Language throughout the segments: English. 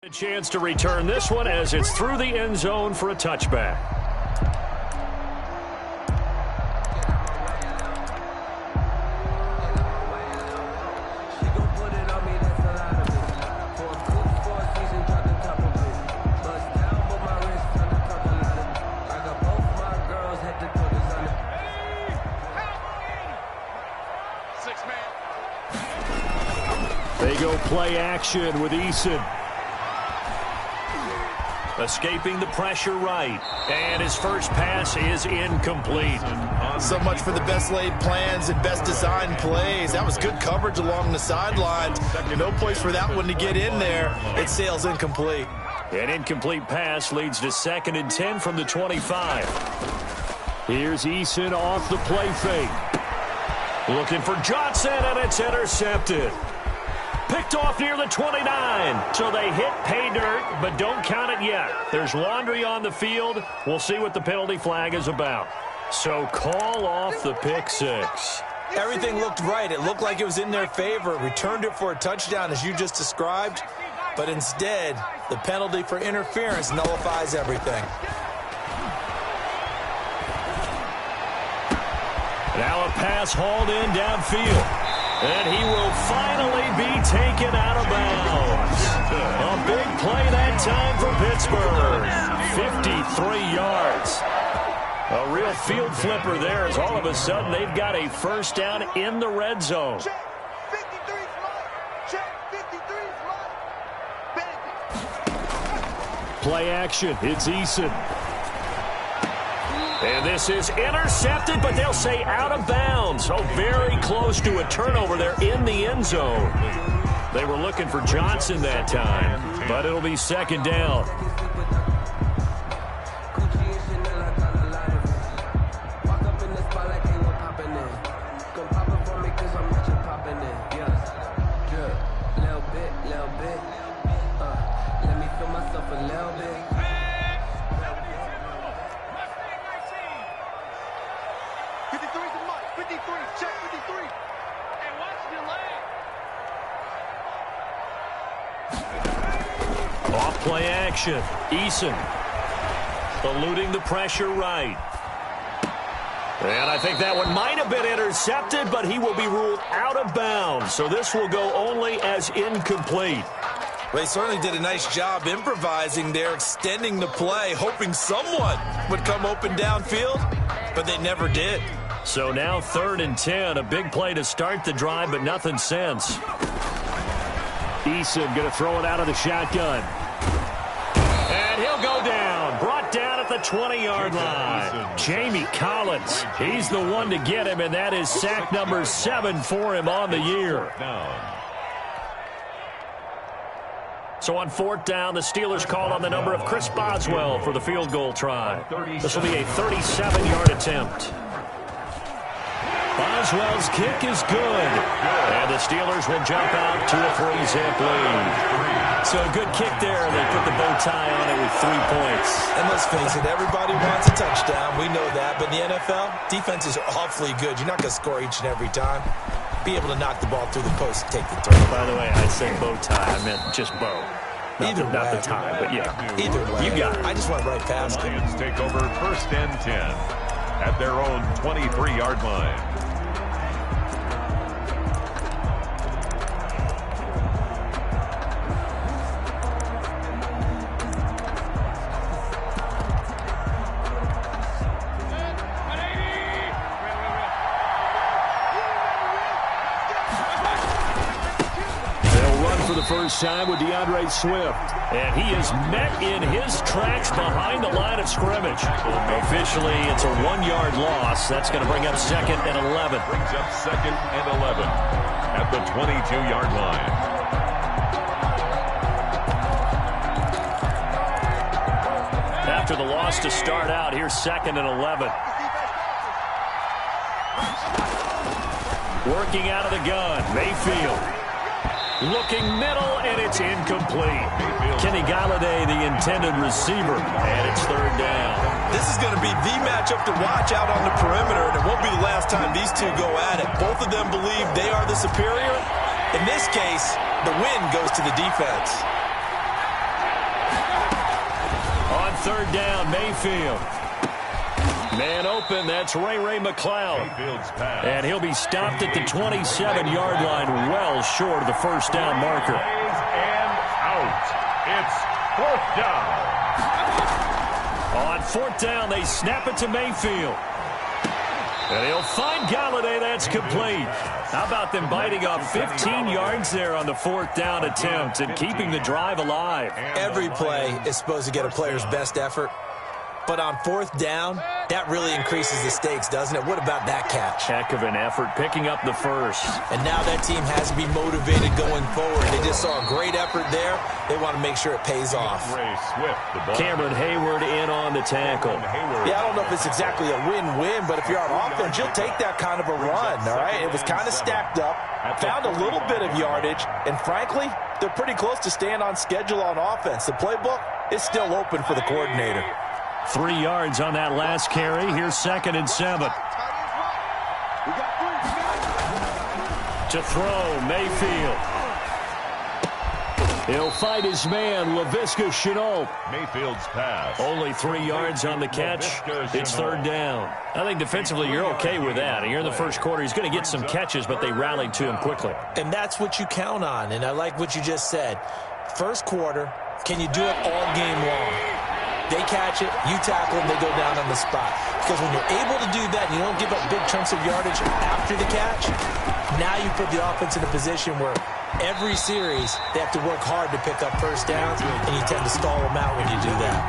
A chance to return this one as it's through the end zone for a touchback. They go play action with Eason. Escaping the pressure right. And his first pass is incomplete. So much for the best laid plans and best designed plays. That was good coverage along the sidelines. No place for that one to get in there. It sails incomplete. An incomplete pass leads to 2nd and 10 from the 25. Here's Eason off the play fake. Looking for Johnson, and it's intercepted. Picked off near the 29. So they hit pay dirt, but don't count it yet. There's laundry on the field. We'll see what the penalty flag is about. So call off the pick six. Everything looked right. It looked like it was in their favor. Returned it for a touchdown, as you just described. But instead, the penalty for interference nullifies everything. Now a pass hauled in downfield. And he will finally be taken out of bounds. A big play that time for Pittsburgh. 53 yards. A real field flipper there as all of a sudden they've got a first down in the red zone. Play action. It's Eason. And this is intercepted, but they'll say out of bounds. Oh, very close to a turnover there in the end zone. They were looking for Johnson that time, but it'll be 2nd down. Off play action. Eason eluding the pressure right. And I think that one might have been intercepted, but he will be ruled out of bounds. So this will go only as incomplete. Well, they certainly did a nice job improvising there, extending the play, hoping someone would come open downfield, but they never did. So now 3rd and 10, a big play to start the drive, but nothing since. Eason going to throw it out of the shotgun. And he'll go down. Brought down at the 20-yard line. Jamie Collins, he's the one to get him, and that is sack number 7 for him on the year. So on 4th down, the Steelers call on the number of Chris Boswell for the field goal try. This will be a 37-yard attempt. Boswell's kick is good. And the Steelers will jump out to a 3-zip lead. So a good kick there. They put the bow tie on it with 3 points. And let's face it, everybody wants a touchdown. We know that. But in the NFL, defenses are awfully good. You're not going to score each and every time. Be able to knock the ball through the post and take the throw. By the way, I said bow tie. I meant just bow. Not the tie, but yeah. Either way. You got it. I just went right past it. Lions take over 1st and 10 at their own 23-yard line. First time with DeAndre Swift. And he is met in his tracks behind the line of scrimmage. Officially, it's a 1-yard loss. That's going to bring up 2nd and 11. Brings up 2nd and 11 at the 22-yard line. After the loss to start out, here's 2nd and 11. Working out of the gun, Mayfield. Looking middle, and it's incomplete. Kenny Galladay, the intended receiver, and it's 3rd down. This is going to be the matchup to watch out on the perimeter, and it won't be the last time these two go at it. Both of them believe they are the superior. In this case, the win goes to the defense. third down, Mayfield. Man open, that's Ray McCloud. And he'll be stopped at the 27-yard line, well short of the first down marker. And out. It's fourth down. On fourth down, they snap it to Mayfield. And he'll find Galladay. That's complete. How about them biting off 15 yards there on the fourth down attempt and keeping the drive alive? Every play is supposed to get a player's best effort. But on fourth down, that really increases the stakes, doesn't it? What about that catch? Heck of an effort, picking up the first. And now that team has to be motivated going forward. They just saw a great effort there. They want to make sure it pays off. Cameron Hayward in on the tackle. Yeah, I don't know if it's exactly a win-win, but if you're on offense, you'll take that kind of a run, all right? It was kind of stacked up, found a little bit of yardage, and frankly, they're pretty close to staying on schedule on offense. The playbook is still open for the coordinator. 3 yards on that last carry. Here's 2nd and 7. To throw, Mayfield. He'll fight his man, Laviska Shenault. Mayfield's pass. Only 3 yards on the catch. It's third down. I think defensively you're okay with that. Here in the first quarter, he's going to get some catches, but they rallied to him quickly. And that's what you count on, and I like what you just said. First quarter, can you do it all game long? They catch it, you tackle them, they go down on the spot. Because when you're able to do that and you don't give up big chunks of yardage after the catch, now you put the offense in a position where every series they have to work hard to pick up first downs, and you tend to stall them out when you do that.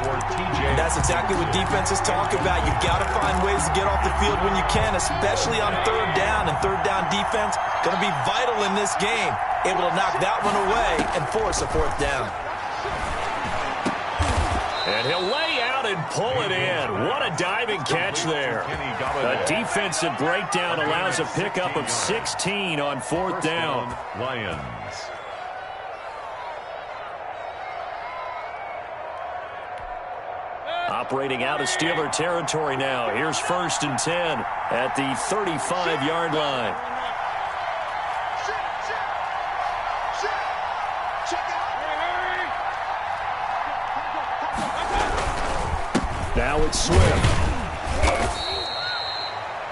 And that's exactly what defenses talk about. You've got to find ways to get off the field when you can, especially on third down. And third down defense going to be vital in this game, able to knock that one away and force a fourth down. And he'll lay out and pull it in. What a diving catch there. A defensive breakdown allows a pickup of 16 on fourth down. Lions. Operating out of Steeler territory now. Here's 1st and 10 at the 35-yard line. Now it's Swift.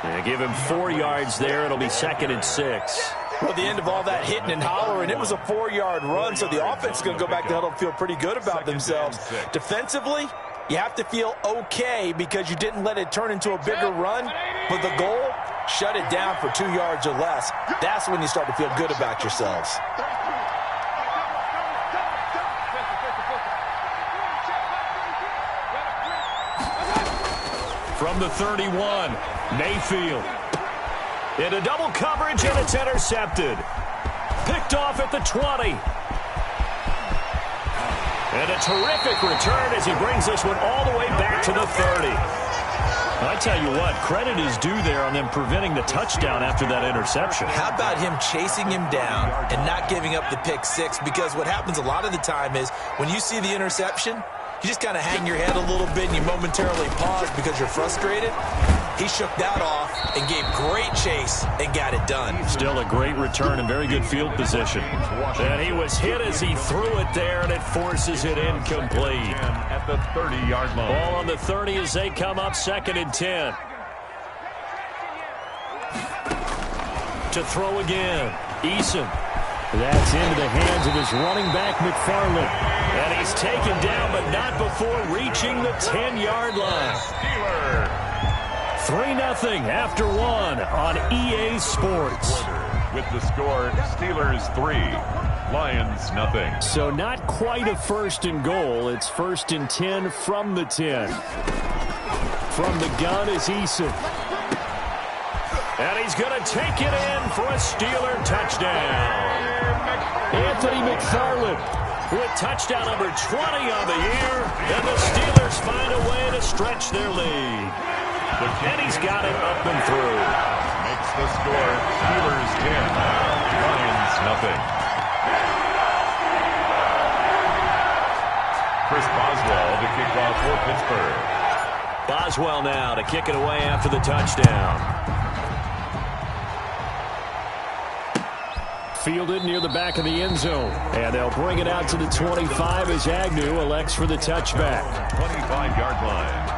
And give him 4 yards there. It'll be 2nd and 6. Well, the end of all that hitting and hollering, it was a 4-yard run, so the offense is going to go back to huddle and feel pretty good about themselves. Defensively, you have to feel okay because you didn't let it turn into a bigger run, but the goal, shut it down for 2 yards or less. That's when you start to feel good about yourselves. From the 31, Mayfield. Into double coverage, and it's intercepted. Picked off at the 20. And a terrific return as he brings this one all the way back to the 30. I tell you what, credit is due there on them preventing the touchdown after that interception. How about him chasing him down and not giving up the pick six? Because what happens a lot of the time is when you see the interception, you just kind of hang your head a little bit and you momentarily pause because you're frustrated. He shook that off and gave great chase and got it done. Still a great return and very good field position. And he was hit as he threw it there, and it forces it incomplete. At the 30-yard line. Ball on the 30 as they come up 2nd and 10. To throw again, Eason. That's into the hands of his running back, McFarland. And he's taken down, but not before reaching the 10-yard line. 3-0 after one on EA Sports. With the score, Steelers 3, Lions 0. So not quite a 1st and goal. It's 1st and 10 from the 10. From the gun is Eason. And he's going to take it in for a Steeler touchdown. Anthony McFarland with touchdown number 20 on the year. And the Steelers find a way to stretch their lead. And he's got it up and through. Makes the score Steelers 10, Lions 0. Chris Boswell to kick off for Pittsburgh. Boswell now to kick it away after the touchdown. Fielded near the back of the end zone. And they'll bring it out to the 25 as Agnew elects for the touchback. 25-yard line.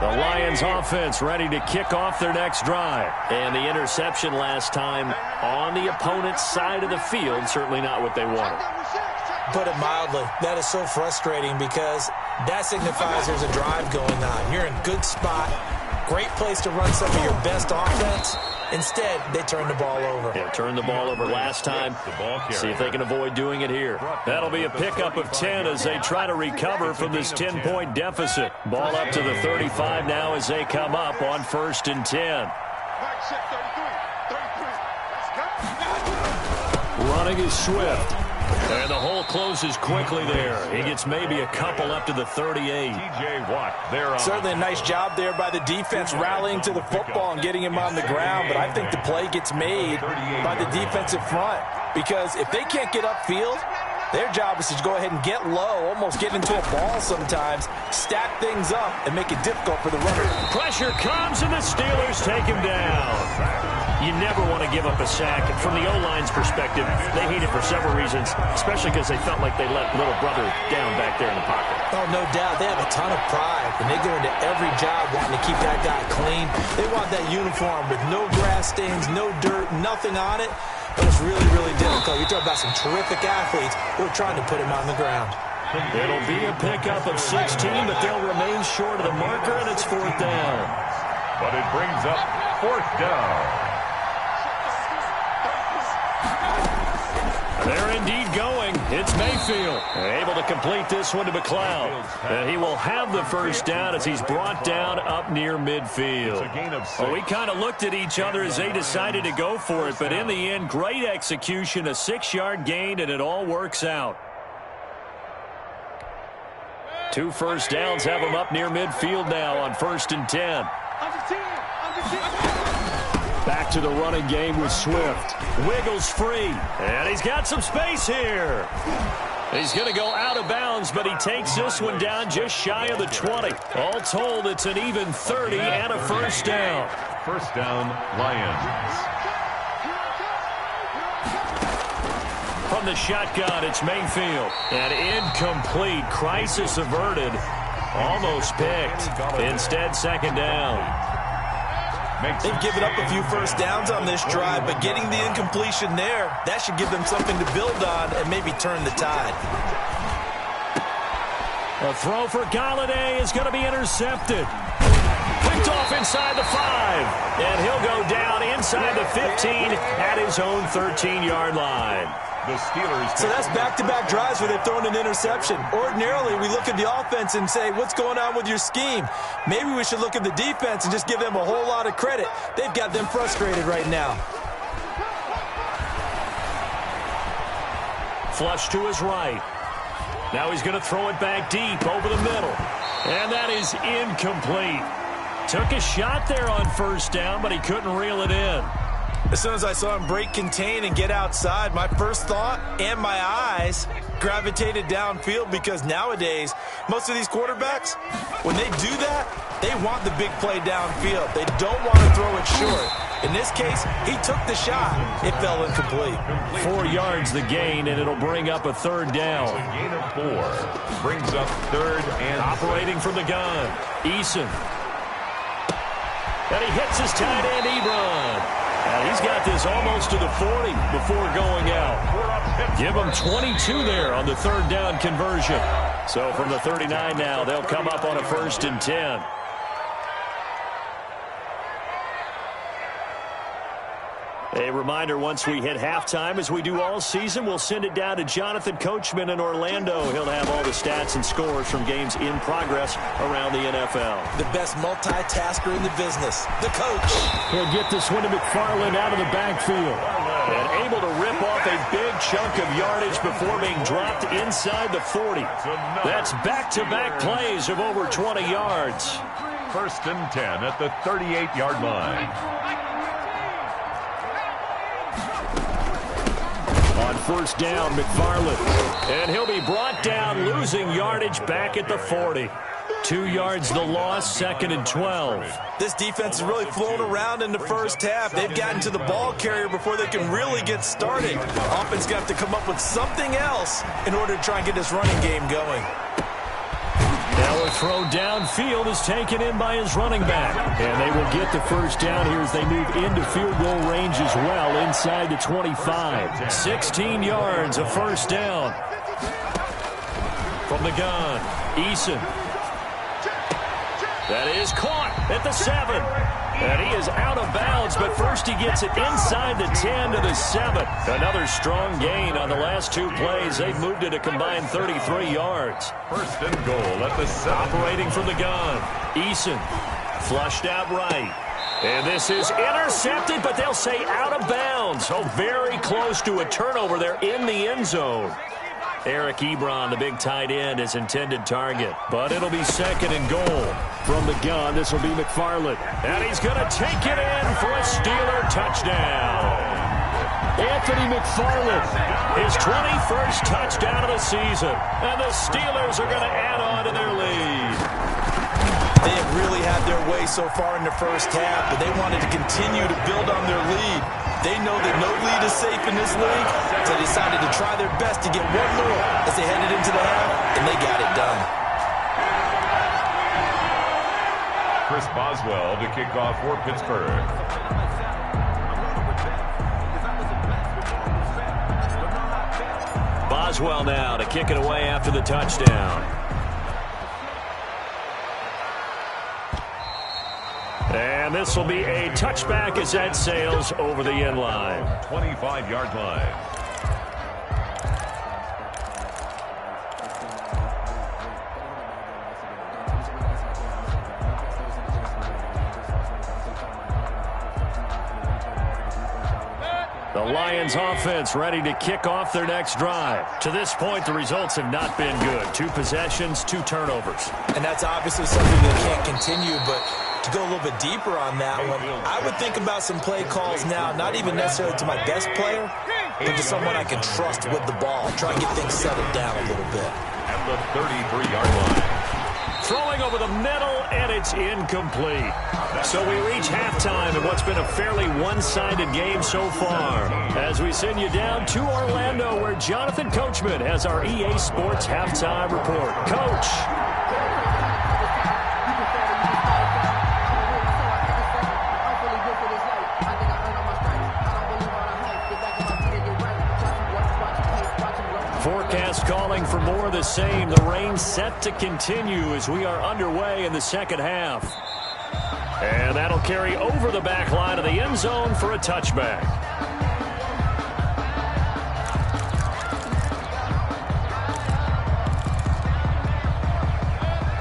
The Lions offense ready to kick off their next drive. And the interception last time on the opponent's side of the field, certainly not what they wanted. Put it mildly, that is so frustrating because that signifies there's a drive going on. You're in a good spot, great place to run some of your best offense. Instead, they turn the ball over. Yeah, turned the ball over last time. See if they can avoid doing it here. That'll be a pickup of 10 as they try to recover from this 10-point deficit. Ball up to the 35 now as they come up on 1st and 10. Running is Swift. And the hole closes quickly there. He gets maybe a couple up to the 38. TJ Watt there. Certainly a nice job there by the defense rallying to the football and getting him on the ground. But I think the play gets made by the defensive front. Because if they can't get upfield, their job is to go ahead and get low, almost get into a ball sometimes, stack things up, and make it difficult for the runner. Pressure comes, and the Steelers take him down. You never want to give up a sack. From the O-line's perspective, they hate it for several reasons, especially because they felt like they let little brother down back there in the pocket. Oh, no doubt. They have a ton of pride, and they go into every job wanting to keep that guy clean. They want that uniform with no grass stains, no dirt, nothing on it. But it's really, really difficult. You're talking about some terrific athletes who are trying to put him on the ground. It'll be a pickup of 16, but they'll remain short of the marker, and it's 4th down. But it brings up 4th down. They're indeed going. It's Mayfield. Able to complete this one to McLeod. And he will have the 1st down as he's brought down up near midfield. Well, we kind of looked at each other as they decided to go for it, but in the end, great execution, a 6-yard gain, and it all works out. 2 1st downs have him up near midfield now on 1st and 10. Back to the running game with Swift. Wiggles free. And he's got some space here. He's going to go out of bounds, but he takes this one down just shy of the 20. All told, it's an even 30 and a 1st down. 1st down, Lions. From the shotgun, it's Mayfield. And incomplete. Crisis averted. Almost picked. Instead, 2nd down. They've given up a few 1st downs on this drive, but getting the incompletion there, that should give them something to build on and maybe turn the tide. A throw for Galladay is going to be intercepted. Picked off inside the 5. And he'll go down inside the 15 at his own 13-yard line. The Steelers. So that's back-to-back drives where they've thrown an interception. Ordinarily, we look at the offense and say, what's going on with your scheme? Maybe we should look at the defense and just give them a whole lot of credit. They've got them frustrated right now. Flush to his right. Now he's going to throw it back deep over the middle. And that is incomplete. Took a shot there on 1st down, but he couldn't reel it in. As soon as I saw him break contain and get outside, my first thought and my eyes gravitated downfield because nowadays, most of these quarterbacks, when they do that, they want the big play downfield. They don't want to throw it short. In this case, he took the shot. It fell incomplete. 4 yards the gain, and it'll bring up a 3rd down. A gain of 4. Brings up 3rd and operating from the gun. Eason. And he hits his tight end, Ebron. And he's got this almost to the 40 before going out. Give him 22 there on the 3rd down conversion. So from the 39 now, they'll come up on a 1st and 10. A reminder, once we hit halftime, as we do all season, we'll send it down to Jonathan Coachman in Orlando. He'll have all the stats and scores from games in progress around the NFL. The best multitasker in the business, the coach. He'll get this one to McFarland out of the backfield. And able to rip off a big chunk of yardage before being dropped inside the 40. That's back-to-back plays of over 20 yards. 1st and 10 at the 38-yard line. first down, McFarland. And he'll be brought down, losing yardage back at the 40. 2 yards the loss, 2nd and 12. This defense is really flown around in the first half. They've gotten to the ball carrier before they can really get started. Offense going to have to come up with something else in order to try and get this running game going. Now a throw downfield is taken in by his running back. And they will get the first down here as they move into field goal range as well, inside the 25. 16 yards, a first down. From the gun, Eason. That is caught at the 7. And he is out of bounds, but first he gets it inside the 10 to the 7. Another strong gain on the last 2 plays. They've moved it a combined 33 yards. First and goal at the 7. Operating from the gun, Eason flushed out right. And this is intercepted, but they'll say out of bounds. So very close to a turnover there in the end zone. Eric Ebron, the big tight end, is intended target. But it'll be 2nd and goal. From the gun, this will be McFarland. And he's going to take it in for a Steeler touchdown. Anthony McFarland, his 21st touchdown of the season. And the Steelers are going to add on to their lead. They have really had their way so far in the first half, but they wanted to continue to build on their lead. They know that no lead is safe in this league, so they decided to try their best to get one more as they headed into the half, and they got it done. Chris Boswell to kick off for Pittsburgh. Boswell now to kick it away after the touchdown. And this will be a touchback as that sails over the end line. 25-yard line. The Lions offense ready to kick off their next drive. To this point, the results have not been good. 2 possessions, 2 turnovers. And that's obviously something that can't continue, but to go a little bit deeper on that one, I would think about some play calls now, not even necessarily to my best player, but to someone I can trust with the ball. Try and get things settled down a little bit. At the 33-yard line. Throwing over the middle, and it's incomplete. So we reach halftime in what's been a fairly one-sided game so far. As we send you down to Orlando, where Jonathan Coachman has our EA Sports halftime report. Coach. Forecast calling for more of the same. The rain set to continue as we are underway in the second half. And that'll carry over the back line of the end zone for a touchback.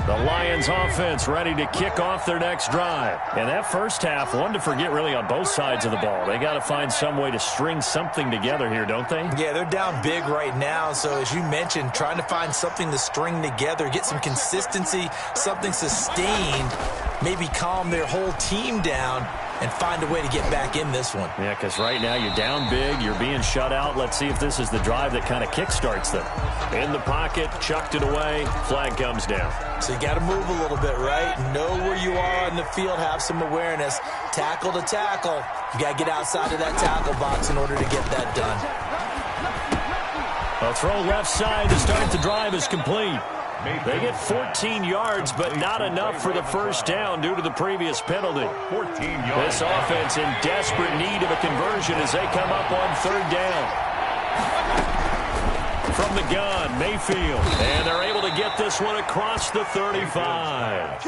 The Lions offense ready to kick off their next drive. And that first half, one to forget really on both sides of the ball. They got to find some way to string something together here, don't they? Yeah, they're down big right now. So as you mentioned, trying to find something to string together, get some consistency, something sustained, maybe calm their whole team down and find a way to get back in this one. Yeah, because right now you're down big, you're being shut out. Let's see if this is the drive that kind of kickstarts them. In the pocket, chucked it away, flag comes down. So you got to move a little bit, right? Know where you are in the field, have some awareness. Tackle to tackle. You got to get outside of that tackle box in order to get that done. A throw left side to start the drive is complete. They get 14 yards, but not enough for the first down due to the previous penalty. 14 yards. This offense in desperate need of a conversion as they come up on third down. From the gun, Mayfield. And they're able to get this one across the 35.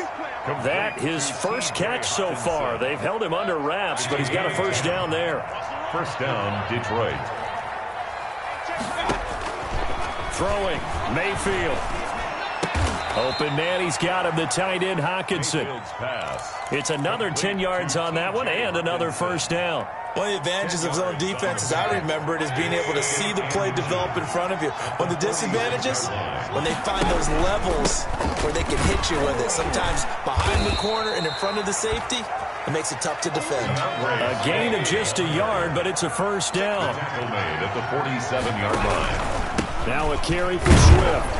That his first catch so far. They've held him under wraps, but he's got a first down there. First down, Detroit. Throwing, Mayfield. Open man, he's got him, the tight end, Hawkinson. It's another 10 yards on that one and another first down. One of the advantages of zone defense, as I remember it, is being able to see the play develop in front of you. One of the disadvantages, when they find those levels where they can hit you with it, sometimes behind the corner and in front of the safety, It makes it tough to defend. A gain of just a yard, but it's a first down. Tackle made at the 47-yard line. Now a carry for Swift.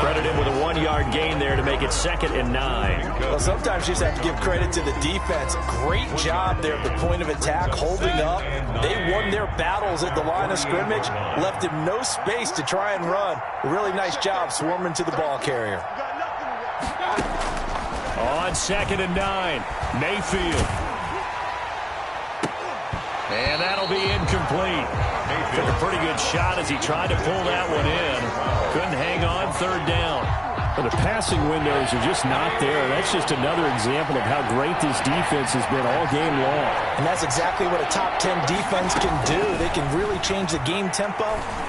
Credited with a 1-yard gain there to make it 2nd and 9. Well, sometimes you just have to give credit to the defense. Great job there at the point of attack, holding up. They won their battles at the line of scrimmage, left him no space to try and run. A really nice job swarming to the ball carrier. On 2nd and 9, Mayfield. And that'll be incomplete. Took a pretty good shot as he tried to pull that one in. Couldn't hang on, 3rd down. But the passing windows are just not there. That's just another example of how great this defense has been all game long. And that's exactly what a top 10 defense can do. They can really change the game tempo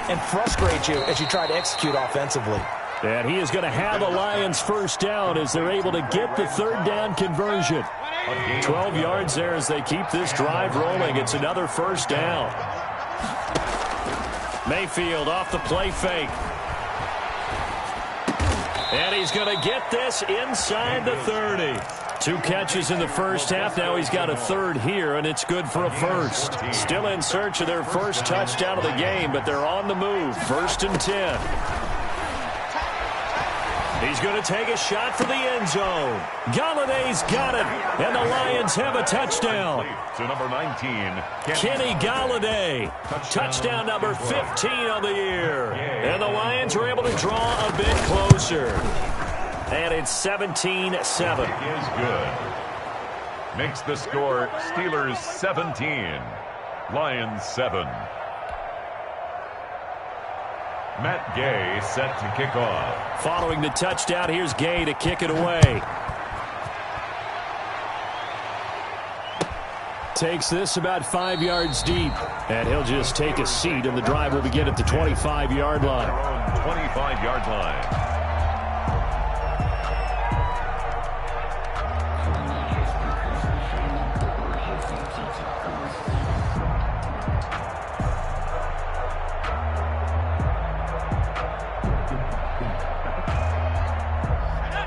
and frustrate you as you try to execute offensively. And he is going to have a Lions first down as they're able to get the 3rd down conversion. 12 yards there as they keep this drive rolling. It's another first down. Mayfield off the play fake. And he's going to get this inside the 30. 2 catches in the first half. Now he's got a 3rd here, and it's good for a first. Still in search of their first touchdown of the game, but they're on the move. 1st and 10. He's going to take a shot for the end zone. Galladay's got it, and the Lions have a touchdown. To number 19, Kenny Galladay. Touchdown number 15 on the year. And the Lions are able to draw a bit closer. And it's 17-7. Is good. Makes the score Steelers 17, Lions 7. Matt Gay set to kick off. Following the touchdown, here's Gay to kick it away. Takes this about 5 yards deep. And he'll just take a seat, and the drive will begin at the 25-yard line. 25-yard line.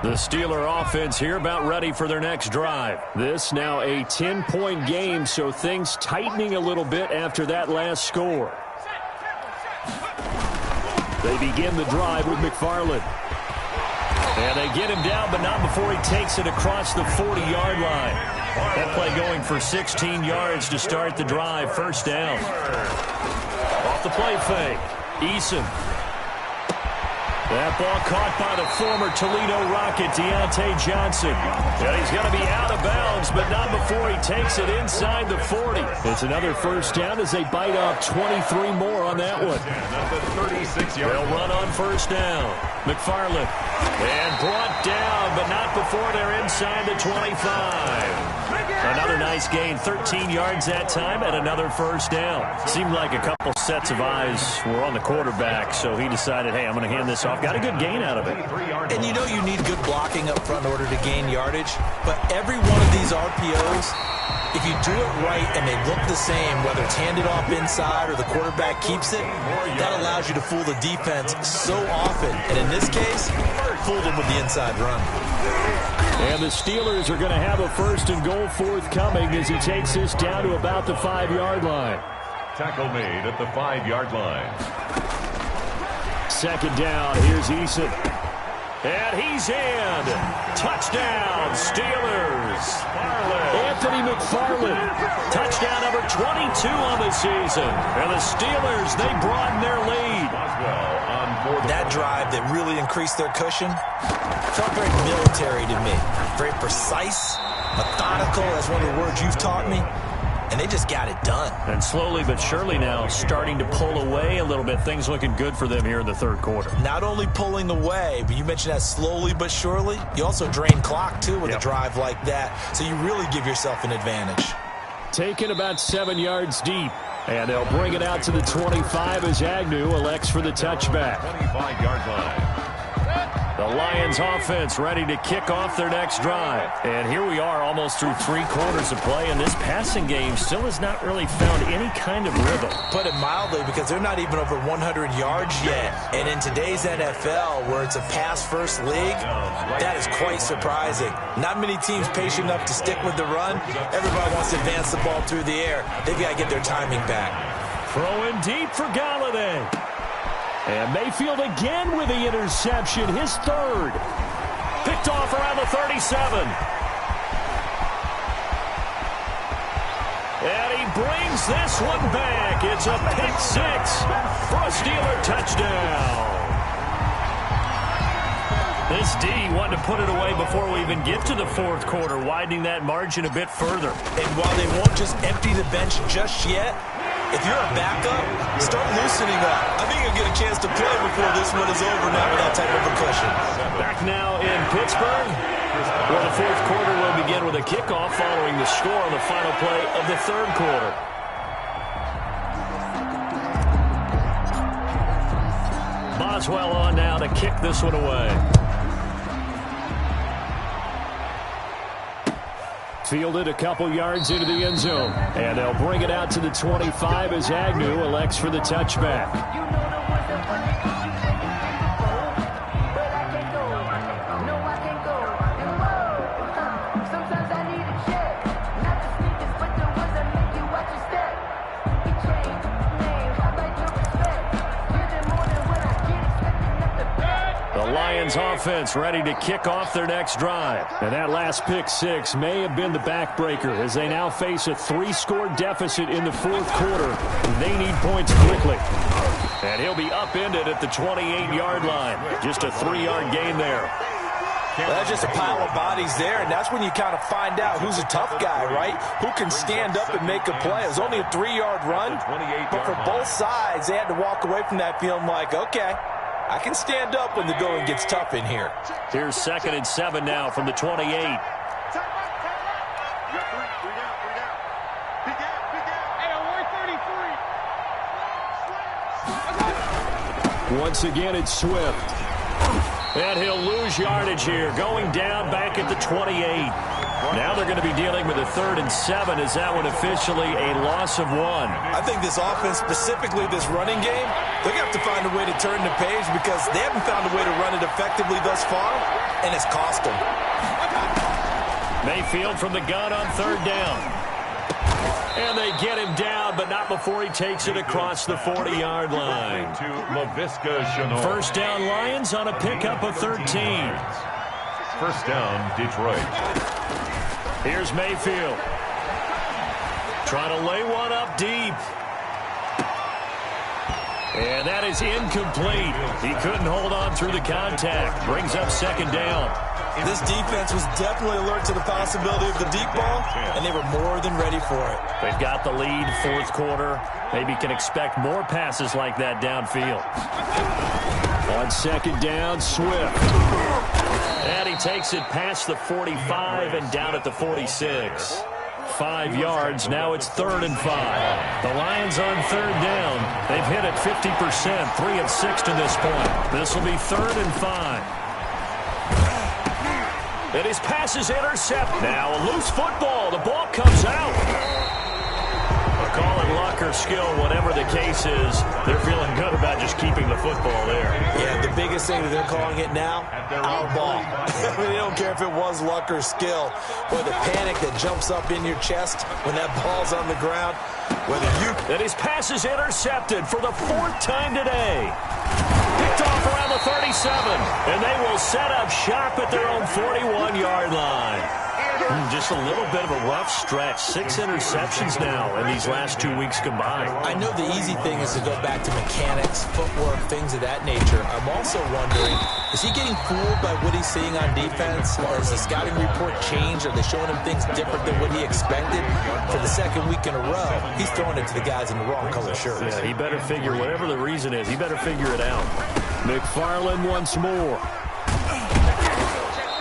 The Steeler offense here about ready for their next drive. This now a 10-point game, so things tightening a little bit after that last score. They begin the drive with McFarland. And they get him down, but not before he takes it across the 40-yard line. That play going for 16 yards to start the drive. First down. Off the play fake. Eason. That ball caught by the former Toledo Rocket, Deontay Johnson. And he's going to be out of bounds, but not before he takes it inside the 40. It's another first down as they bite off 23 more on that one. They'll run on first down. McFarland. And brought down, but not before they're inside the 25. Another nice gain, 13 yards that time, and another first down. Seemed like a couple sets of eyes were on the quarterback, so he decided, hey, I'm going to hand this off. Got a good gain out of it. And you know you need good blocking up front in order to gain yardage, but every one of these RPOs, if you do it right and they look the same, whether it's handed off inside or the quarterback keeps it, that allows you to fool the defense so often. And in this case, fooled him with the inside run. And the Steelers are going to have a first and goal forthcoming as he takes this down to about the 5-yard line. Tackle made at the 5-yard line. Second down, here's Eason. And he's in. Touchdown, Steelers. Anthony McFarland. Touchdown number 22 on the season. And the Steelers, they broaden their lead. That drive that really increased their cushion felt very military to me. Very precise, methodical, that's one of the words you've taught me. And they just got it done. And slowly but surely now starting to pull away a little bit. Things looking good for them here in the third quarter. Not only pulling away, but you mentioned that slowly but surely. You also drain clock, too, with a drive like that. So you really give yourself an advantage. Taken about 7 yards deep. And they'll bring it out to the 25 as Agnew elects for the touchback. 25-yard line. The Lions offense ready to kick off their next drive. And here we are almost through 3 quarters of play, and this passing game still has not really found any kind of rhythm. Put it mildly, because they're not even over 100 yards yet. And in today's NFL, where it's a pass-first league, that is quite surprising. Not many teams patient enough to stick with the run. Everybody wants to advance the ball through the air. They've got to get their timing back. Throwing deep for Galladay. And Mayfield again with the interception, his 3rd. Picked off around the 37. And he brings this one back. It's a pick 6 for a Steeler touchdown. This D wanted to put it away before we even get to the 4th quarter, widening that margin a bit further. And while they won't just empty the bench just yet, if you're a backup, start loosening up. I think you'll get a chance to play before this one is over now with that type of a cushion. Back now in Pittsburgh, where the 4th quarter will begin with a kickoff following the score on the final play of the 3rd quarter. Boswell on now to kick this one away. Fielded a couple yards into the end zone. And they'll bring it out to the 25 as Agnew elects for the touchback. Offense ready to kick off their next drive. And that last pick 6 may have been the backbreaker as they now face a 3-score deficit in the 4th quarter. They need points quickly. And he'll be upended at the 28-yard line. Just a 3-yard gain there. Well, that's just a pile of bodies there, and that's when you kind of find out who's a tough guy, right? Who can stand up and make a play. It was only a 3-yard run, but for both sides, they had to walk away from that feeling like, okay, I can stand up when the going gets tough in here. Here's 2nd and 7 now from the 28. Once again, it's Swift. And he'll lose yardage here, going down back at the 28. Now they're going to be dealing with a 3rd and 7. Is that one officially a loss of 1? I think this offense, specifically this running game, they're going to have to find a way to turn the page because they haven't found a way to run it effectively thus far, and it's cost them. Mayfield from the gun on 3rd down. And they get him down, but not before he takes it across the 40-yard line. First down, Lions on a pickup of 13. First down, Detroit. Here's Mayfield. Trying to lay one up deep. And that is incomplete. He couldn't hold on through the contact. Brings up 2nd down. This defense was definitely alert to the possibility of the deep ball, and they were more than ready for it. They've got the lead, 4th quarter. Maybe can expect more passes like that downfield. On 2nd down, Swift. And he takes it past the 45 and down at the 46. 5 yards. Now it's 3rd and 5. The Lions on 3rd down. They've hit it 50%, 3 of 6 to this point. This will be 3rd and 5. And his pass is intercepted. Now a loose football. The ball comes out. Call it luck or skill, whatever the case is. They're feeling good about just keeping the football there. Yeah, the biggest thing that they're calling it now, our ball. I mean, they don't care if it was luck or skill. Or the panic that jumps up in your chest when that ball's on the ground. And his pass is intercepted for the 4th time today. Picked off around the 37. And they will set up shop at their own 41-yard line. Just a little bit of a rough stretch. 6 interceptions now in these last 2 weeks combined. I know the easy thing is to go back to mechanics, footwork, things of that nature. I'm also wondering, is he getting fooled by what he's seeing on defense? Or has the scouting report changed? Are they showing him things different than what he expected? For the 2nd week in a row, he's throwing it to the guys in the wrong color shirts. Yeah, he better figure, whatever the reason is, he better figure it out. McFarland once more.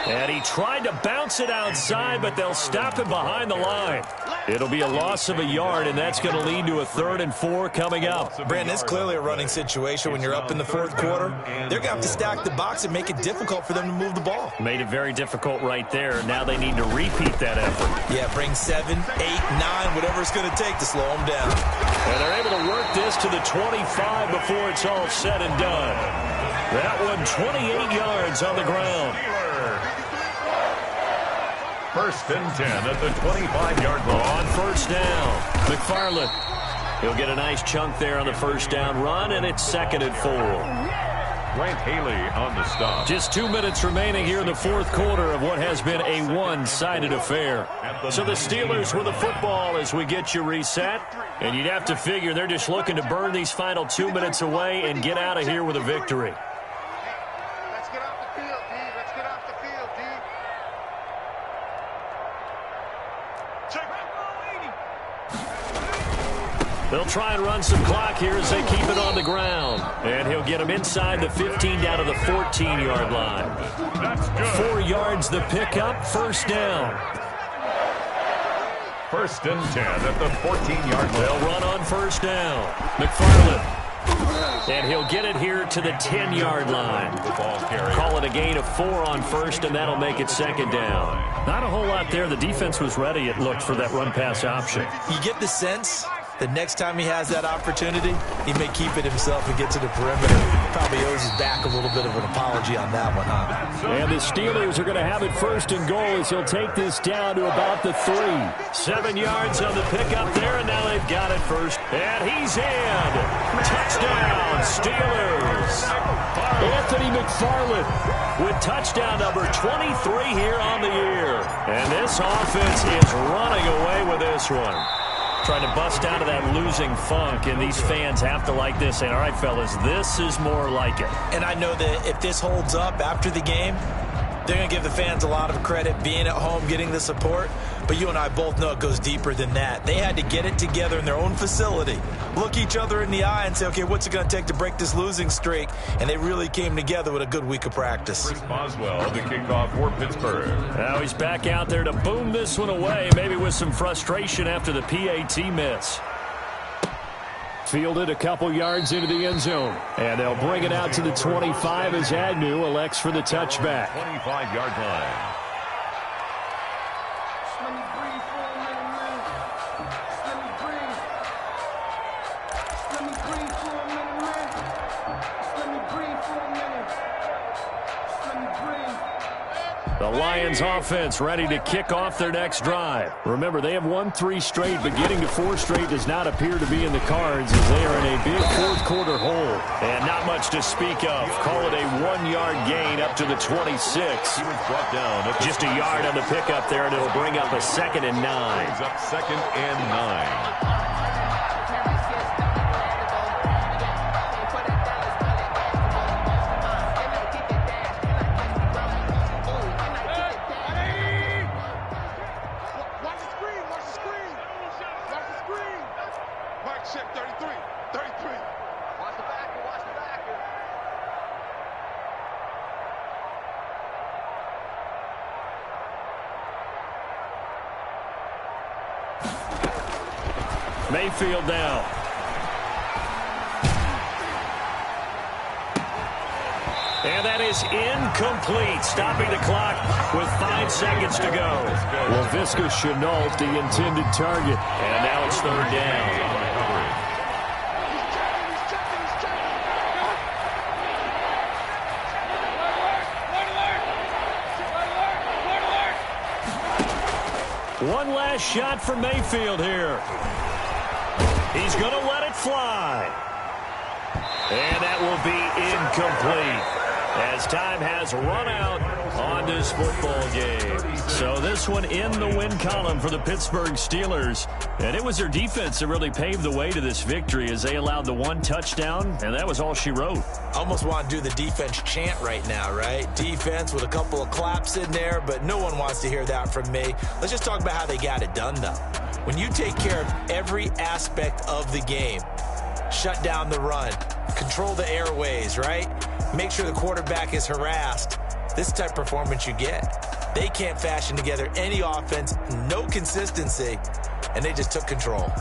And he tried to bounce it outside, but they'll stop him behind the line. It'll be a loss of a yard, and that's going to lead to a 3rd and 4 coming up. Brandon, it's clearly a running situation when you're up in the 4th quarter. They're going to have to stack the box and make it difficult for them to move the ball. Made it very difficult right there. Now they need to repeat that effort. Yeah, bring 7, 8, 9, whatever it's going to take to slow them down. And they're able to work this to the 25 before it's all said and done. That one 28 yards on the ground. 1st and 10 at the 25-yard line. On 1st down, McFarland. He'll get a nice chunk there on the 1st down run, and it's 2nd and 4. Grant Haley on the stop. Just 2 minutes remaining here in the 4th quarter of what has been a one-sided affair. So the Steelers with the football as we get you reset. And you'd have to figure they're just looking to burn these final 2 minutes away and get out of here with a victory. Let's get off the field, D. Let's get off the field, D. They'll try and run some clock here as they keep it on the ground. And he'll get them inside the 15 down to the 14-yard line. That's good. 4 yards the pickup, 1st down. 1st and 10 at the 14-yard line. They'll run on 1st down. McFarland. And he'll get it here to the 10-yard line. Call it a gain of 4 on 1st, and that'll make it 2nd down. Not a whole lot there. The defense was ready, it looked, for that run-pass option. You get the sense the next time he has that opportunity, he may keep it himself and get to the perimeter. Probably owes his back a little bit of an apology on that one, huh? And the Steelers are going to have it 1st and goal as he'll take this down to about the 3. 7 yards on the pickup there, and now they've got it 1st. And he's in. Touchdown, Steelers. Anthony McFarland with touchdown number 23 here on the year. And this offense is running away with this one. Trying to bust out of that losing funk, and these fans have to like this. And all right, fellas, this is more like it. And I know that if this holds up after the game, they're going to give the fans a lot of credit being at home, getting the support. But you and I both know it goes deeper than that. They had to get it together in their own facility, look each other in the eye and say, okay, what's it going to take to break this losing streak? And they really came together with a good week of practice. Chris Boswell, the kickoff for Pittsburgh. Now he's back out there to boom this one away, maybe with some frustration after the PAT miss. Fielded a couple yards into the end zone. And they'll bring it out to the 25 as Agnew elects for the touchback. 25-yard line. The Lions offense ready to kick off their next drive. Remember, they have won 3 straight, but getting to 4 straight does not appear to be in the cards as they are in a big 4th quarter hole. And not much to speak of. Call it a 1-yard gain up to the 26. He was brought down at Just a yard on the pickup there, and it'll bring up a 2nd and 9. Brings up 2nd and 9. Mayfield now. And that is incomplete, stopping the clock with 5 seconds to go. Laviska Shenault, the intended target. And now it's 3rd down. One last shot for Mayfield here. He's going to let it fly. And that will be incomplete as time has run out on this football game. So this one in the win column for the Pittsburgh Steelers. And it was their defense that really paved the way to this victory as they allowed the 1 touchdown, and that was all she wrote. Almost want to do the defense chant right now, right? Defense with a couple of claps in there, but no one wants to hear that from me. Let's just talk about how they got it done, though. When you take care of every aspect of the game, shut down the run, control the airways, right? Make sure the quarterback is harassed. This type of performance you get. They can't fashion together any offense, no consistency. and they just took control.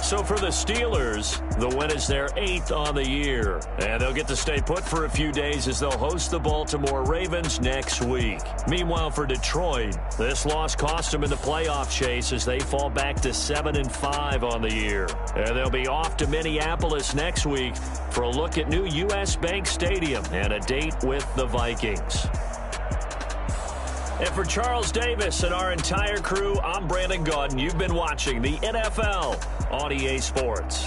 So for the Steelers, the win is their 8th on the year. And they'll get to stay put for a few days as they'll host the Baltimore Ravens next week. Meanwhile, for Detroit, this loss cost them in the playoff chase as they fall back to 7-5 on the year. And they'll be off to Minneapolis next week for a look at new U.S. Bank Stadium and a date with the Vikings. And for Charles Davis and our entire crew, I'm Brandon Gaudin. You've been watching the NFL on EA Sports.